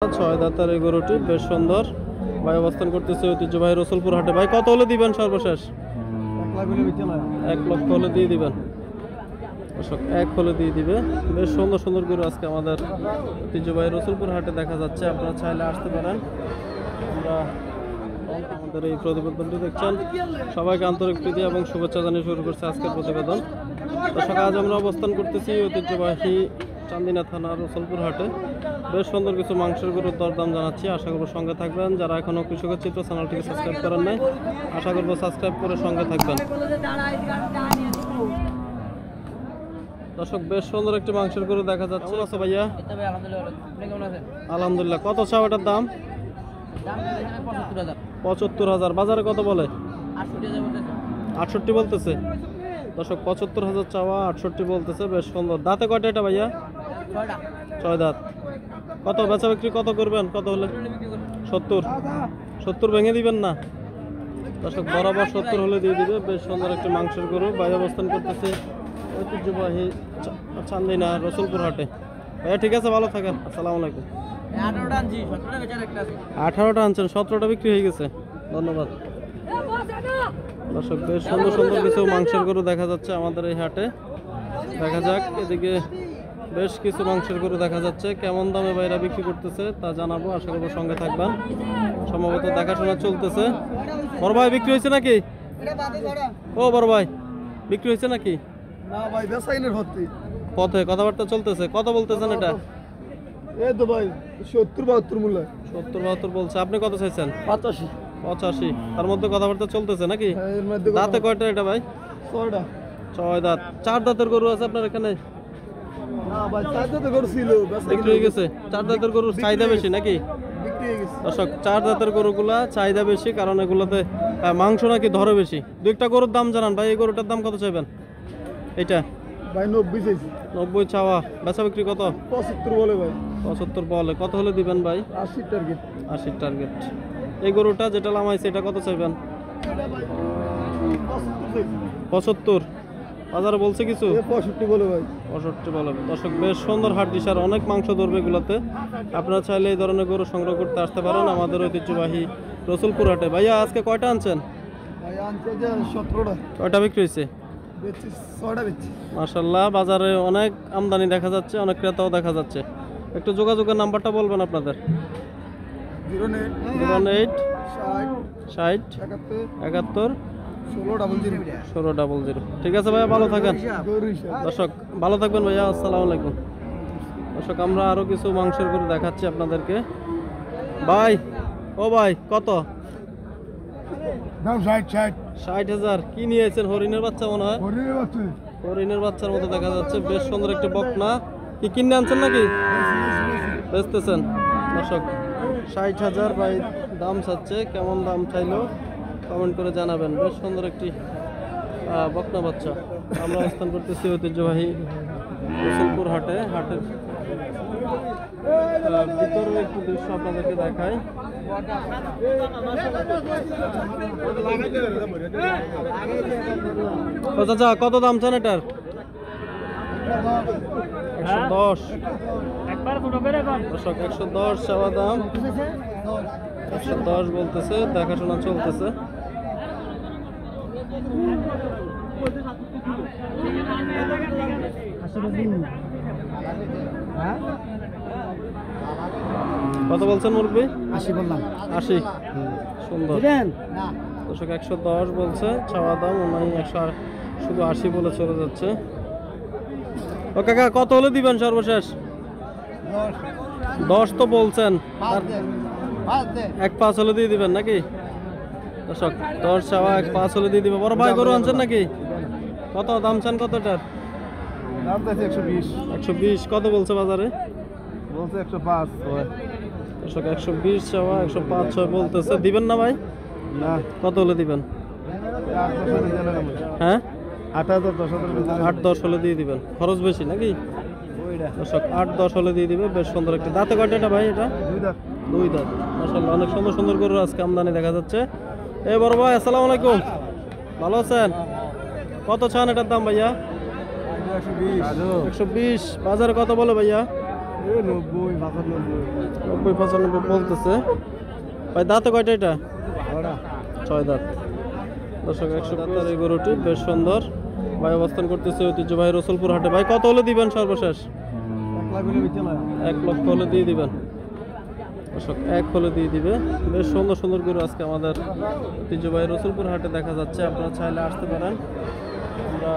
ছয় দাঁতের এই গরুটি বেশ সুন্দর ভাই অবস্থান করতেছে ঐতিহ্যবাহী রসুলপুর হাটে। ভাই কত হলে দিবেন সর্বশেষ? 1 লক্ষ হলে দিয়ে দিবেন। দর্শক 1 হলে দিয়ে দিবে। বেশ সুন্দর সুন্দর গরু আজকে আমাদের ঐতিহ্যবাহী রসুলপুর হাটে দেখা যাচ্ছে। আপনারা চাইলে আসতে পারেন। আমরা আমাদের এই প্রতিবেদনটি দেখছেন, সবাইকে আন্তরিক প্রীতি এবং শুভেচ্ছা জানিয়ে শুরু করছে আজকের প্রতিবেদন। দর্শক আজ আমরা অবস্থান করতেছি ঐতিহ্যবাহী চান্দিনা থানার রসুলপুর হাটে। বেশ সুন্দর কিছু মাংসের গরুর দরদাম জানাচ্ছি, আশা করবো সঙ্গে থাকবেন। যারা এখনো কৃষকের চিত্র চ্যানেলটিকে সাবস্ক্রাইব করেন নাই, আশা করবো সাবস্ক্রাইব করে সঙ্গে থাকবেন। দর্শক বেশ সুন্দর একটি মাংসের গরু দেখা যাচ্ছে। আছে ভাইয়া? আলহামদুলিল্লাহ। কত চাও এটার দাম? 75,000। বাজারে কত বলে? 68 বলতেছে। দর্শক 75,000 চাওয়া, 68 বলতেছে। বেশ সুন্দর। দাঁতে কয়টা এটা ভাইয়া? 6 দাঁত। কত বেচা বিক্রি কত করবেন? কত হলে? 70 ভেঙে দিবেন না? দর্শক বরাবর 70 হলে দিয়ে দিবে। বেশ সুন্দর একটি মাংসের গরু ভাই অবস্থান করতেছে ঐতিহ্যবাহী চান্দিনা রসুলপুর হাটে। ভাইয়া ঠিক আছে, ভালো থাকেন। আসসালামু আলাইকুম। 18টা আনছেন, 17টা বিক্রি হয়ে গেছে। ধন্যবাদ। দর্শক বেশ সুন্দর সুন্দর কিছু মাংসের গরু দেখা যাচ্ছে আমাদের এই হাটে। দেখা যাক, এদিকে বেশ কিছু মাংসের গরু দেখা যাচ্ছে। কেমন দামে বাইরা বিক্রি করতেছে তা জানাবো, আশা করবো সঙ্গে থাকবেন। সম্ভবত দেখাশোনা চলতেছে। বড় ভাই বিক্রি হয়েছে নাকি? ও বড় ভাই বিক্রি হয়েছে নাকি? না ভাই, বেসাইনের হচ্ছে পথে কথাবার্তা চলতেছে। কত বলতেছেন এটা? এই তো ভাই 70-72 মূল্য। 70-72 বলছে। আপনি কত চাইছেন? 85। তার মধ্যে কথাবার্তা চলতেছে নাকি? হ্যাঁ, এর মধ্যে দাঁতে কয়টা এটা ভাই? 6টা। 6 দাঁত। 4 দাঁতের গরু আছে আপনার এখানে? না ভাই, 4 দাঁতে করছিল, বিক্রি হয়ে গেছে। 4 দাঁতের গরুর চাহিদা বেশি নাকি? বিক্রি হয়ে গেছে। দর্শক 4 দাঁতের গরুগুলা চাহিদা বেশি, কারণ এগুলোতে মাংস নাকি ধরে বেশি। দু একটা গরুর দাম জানান ভাই। এই গরুটার দাম কত চাইবেন? এটা ভাই 90 চাইছি। 90 চাওয়া। বেচা বিক্রি কত? 75 বলে ভাই। 75 বলে। কত হলে দিবেন ভাই? 80 টার্গেট। 80 টার্গেট। এই গরুটা যেটা লামাইছে এটা কত চাইবেন? 75। বাজারে বলছে কিছু? 65 বলে ভাই। 65 বলে। দর্শক বেশ সুন্দর হাট দিশার, অনেক মাংস ধরবে এগুলোতে। আপনারা চাইলে এই ধরনের গরু সংগ্রহ করতে আসতে পারেন আমাদের ঐতিহ্যবাহী রসুলপুর হাটে। ভাইয়া আজকে কয়টা আনছেন? ভাই আনছে যে 17টা। কয়টা বিক্রি হয়েছে? বেচছি 6টা বেচছি। মাশাআল্লাহ, বাজারে অনেক আমদানি দেখা যাচ্ছে, অনেক ক্রেতাও দেখা যাচ্ছে। একটু যোগাযোগের নাম্বারটা বলবেন আপনাদের। 08 60 71 71 1600। ঠিক আছে ভাইয়া, ভালো থাকেন। দর্শক ভালো থাকবেন ভাইয়া। আসসালামু আলাইকুম। দর্শক আমরা আরো কিছু মাংসের গরু দেখাচ্ছি আপনাদেরকে। ভাই ও ভাই কত দাম? 60। 60,000। কি নিয়েছেন? হরিণের বাচ্চা মনে হয়। হরিণের বাচ্চার মতো দেখা যাচ্ছে। বেশ সুন্দর একটি বকনা। কি কিনে আনছেন নাকি বেচতেছেন? দর্শক 60,000 ভাই দাম চাচ্ছে। কেমন দাম চাইলো কমেন্ট করে জানাবেন। বেশ সুন্দর একটি বকনা বাচ্চা। আমরা অবস্থান করতেছি ঐতিহ্যবাহী রসুলপুর হাটে। হাটের ভিতরে একটু দৃশ্য আপনাদেরকে দেখাই। চাচা কত দাম চান এটার? 110। দর্শক 110 চাওয়া দাম। 110 বলতেছে। দেখাশোনা চলতেছে। কত বলছেন মুরব্বী? 80 বললাম। 80। সুন্দর। দর্শক 110 বলছে চাওয়া দাম। ওনাই 100 শুধু 80 বলে চলে যাচ্ছে। ও কাকা কত হলে দিবেন সর্বশেষ? 10 তো বলছেন। 1.5 হলে দিয়ে দিবেন নাকি? দর্শক 10 চাওয়া, 1.5 হলে দিয়ে দিবে। বড় ভাই গরু আনছেন নাকি? কত দাম চান? কতটার দাম আছে 120। 120। কত বলছে বাজারে? বলছে 105। দর্শক 120 চাওয়া, 105 বলতেছে। দিবেন না ভাই? না। কত হলে দিবেন? 8-10 হ্যাঁ 8,000-10,000। 8-10 হলে দিয়ে দিবেন। খরচ বেশি নাকি? দর্শক 8-10 হলে দিয়ে দিবে। বেশ সুন্দর একটি। দাঁতে কয়টা এটা ভাই? এটা 2 দাঁত। মাশাআল্লাহ, অনেক সুন্দর সুন্দর গরু আজকে আমদানি দেখা যাচ্ছে। এই বড় ভাই আসসালামু আলাইকুম, ভালো আছেন? কত চান এটার দাম ভাইয়া? 120। বাজারে কত বলে ভাইয়া? 90 95 90 95 বলতেছে ভাই। দাঁতে কয়টা এটা? ওটা 6 দাঁত। দর্শক 100 দাঁতের এই গরুটি বেশ সুন্দর ভাই অবস্থান করতেছে ঐতিহ্যবাহী রসুলপুর হাটে। ভাই কত হলে দিবেন সর্বশেষ? 1 লাখ হলে বেচে না। 1 লক্ষ হলে দিয়ে দিবেন। দর্শক 1 হলে দিয়ে দিবে। বেশ সুন্দর সুন্দর গরু আজকে আমাদের ঐতিহ্যবাহী রসুলপুর হাটে দেখা যাচ্ছে, আপনারা চাইলে আসতে পারেন। আমরা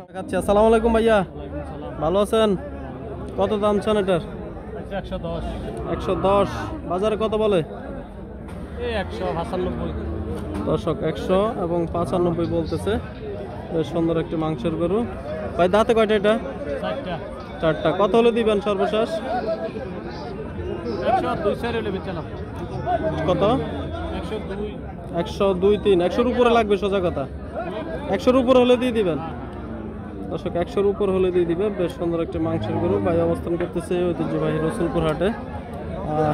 দেখাচ্ছি। আসসালামু আলাইকুম ভাইয়া, ভালো আছেন? কত দাম চান এটার? 110 110। বাজারে কত বলে? এই 195 দর্শক 100 এবং 95 বলতেছে। বেশ সুন্দর একটি মাংসের গরু। ভাই দাঁতে কয়টা এটা? 4টা 4টা। কত হলে দিবেন সর্বশেষ? 102 স্যার হলে বেচে না। কত? 102 102 3 100-র উপরে লাগবে সোজা কথা। 100-র উপর হলে দিয়ে দিবেন। দর্শক 100-র উপর হলে দিয়ে দিবে। বেশ সুন্দর একটি মাংসের গরু ভাই অবস্থান করতেছে ঐতিহ্যবাহী রসুলপুর হাটে।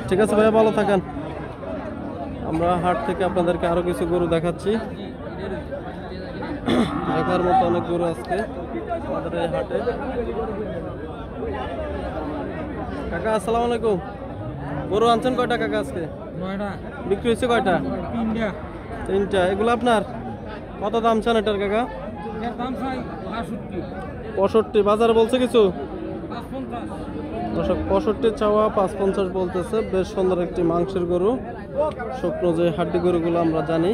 ঠিক আছে ভাইয়া, ভালো থাকেন। আমরা হাট থেকে আপনাদেরকে আরো কিছু গরু দেখাচ্ছি। দেখার মতো অনেক গরু আজকে আমাদের এই হাটে। কাকা আসসালামু আলাইকুম। গরু আনছেন কয়টা কাকা আজকে? 9টা বিক্রি হয়েছে কয়টা? 3টা 3টা। এগুলো আপনার? কত দাম চান এটার কাকা? এর দাম চাই 65। বাজারে বলছে কিছু? 50 দর্শক 65 চাওয়া, 550 বলতেছে। বেশ সুন্দর একটি মাংসের গরু, শুকনো যে হাড্ডি গরুগুলো আমরা জানি।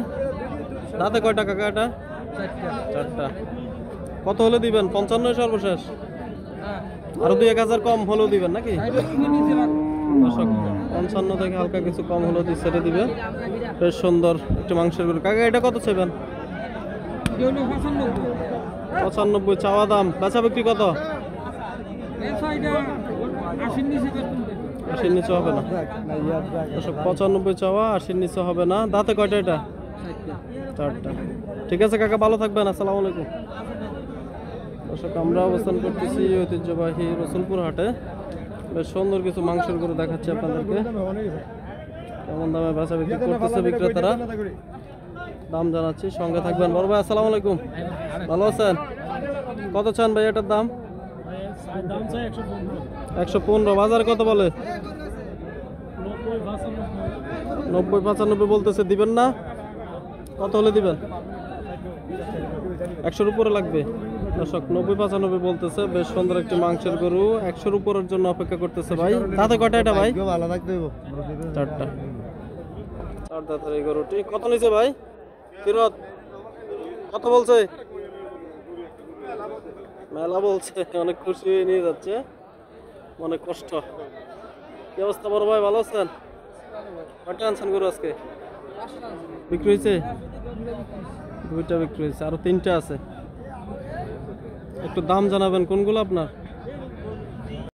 দাঁতে কয়টা কাকা এটা? 4টা। কত হলে দিবেন? 55 সর্বশেষ? আরো 2-1000 কম হলেও দিবেন নাকি? দর্শক 55 থেকে হালকা কিছু কম হলেও ছেড়ে দিবে। বেশ সুন্দর একটি মাংসের গরু। কাকা এটা কত চাইবেন? 95 চাওয়া দাম। বেচা বিক্রি কত? 80-র নিচে হবে না। দর্শক 95 চাওয়া, 80-র নিচে হবে না। দাঁতে কয়টা এটা? 4টা। ঠিক আছে কাকা, ভালো থাকবেন। আসসালামু আলাইকুম। দর্শক আমরা অবস্থান করতেছি ঐতিহ্যবাহী রসুলপুর হাটে। বেশ সুন্দর কিছু মাংসের গরু দেখাচ্ছি আপনাদেরকে। কেমন দামে বেচা বিক্রি করতেছে বিক্রেতারা, দাম জানাচ্ছি, সঙ্গে থাকবেন। বড় ভাই আসসালামু আলাইকুম, ভালো আছেন? কত চান ভাই এটার দাম? 115। বাজারে কত বলে? 90-95 বলতেছে। দিবেন না? কত হলে দিবেন? 100-র উপরে লাগবে। দর্শক 90-95 বলতেছে। বেশ সুন্দর একটি মাংসের গরু, 100-র উপরের জন্য অপেক্ষা করতেছে ভাই। তাতে কয়টা এটা ভাই? ভালো থাকতে হইব। 4টা। 4 দাঁতের এই গরুটি কত নিছে ভাই? ফিরত কত বলছে? মেলা বলছে, অনেক খুশি হয়ে নিয়ে যাচ্ছে, অনেক কষ্ট। কি অবস্থা বড় ভাই, ভালো আছেন? কয়টা আনছেন গরু আজকে? বিক্রি হয়েছে? 2টা বিক্রি হয়েছে, আরো 3টা আছে। একটু দাম জানাবেন কোনগুলো আপনার?